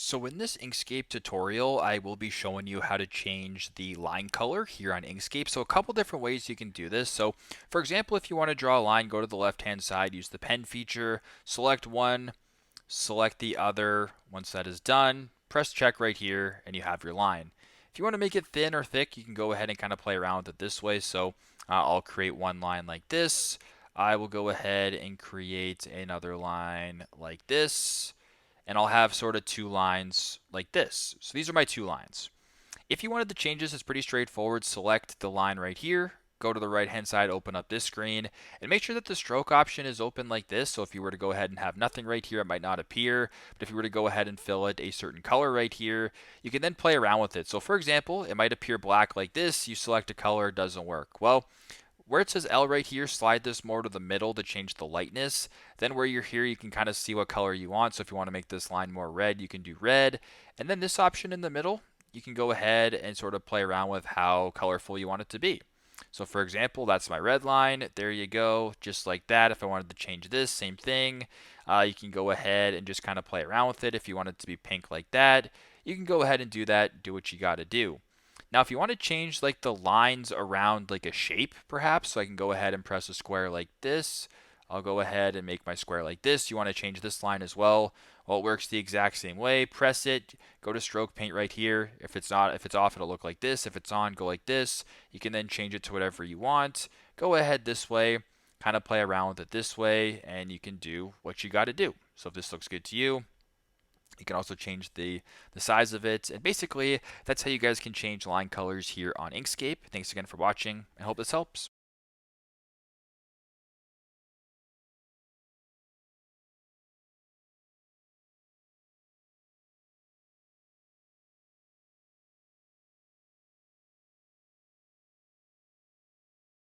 So in this Inkscape tutorial, I will be showing you how to change the line color here on Inkscape. So a couple different ways you can do this. So for example, if you want to draw a line, go to the left-hand side, use the pen feature, select one, select the other. Once that is done, press check right here and you have your line. If you want to make it thin or thick, you can go ahead and kind of play around with it this way. So I'll create one line like this. I will go ahead and create another line like this, and I'll have sort of two lines like this. So these are my two lines. If you wanted to change this, it's pretty straightforward. Select the line right here, go to the right hand side, open up this screen, and make sure that the stroke option is open like this. So if you were to go ahead and have nothing right here, it might not appear. But if you were to go ahead and fill it a certain color right here, you can then play around with it. So for example, it might appear black like this. You select a color, it doesn't work. Well, where it says L right here, slide this more to the middle to change the lightness. Then where you're here, you can kind of see what color you want. So if you want to make this line more red, you can do red. And then this option in the middle, you can go ahead and sort of play around with how colorful you want it to be. So for example, that's my red line. There you go, just like that. If I wanted to change this, same thing. You can go ahead and just kind of play around with it. If you want it to be pink like that, you can go ahead and do that. Do what you got to do. Now, if you want to change like the lines around like a shape, perhaps, so I can go ahead and press a square like this. I'll go ahead and make my square like this. You want to change this line as well. Well, it works the exact same way. Press it, go to stroke paint right here. If it's off, it'll look like this. If it's on, go like this. You can then change it to whatever you want. Go ahead this way, kind of play around with it this way, and you can do what you got to do. So if this looks good to you, you can also change the size of it. And basically, that's how you guys can change line colors here on Inkscape. Thanks again for watching. I hope this helps.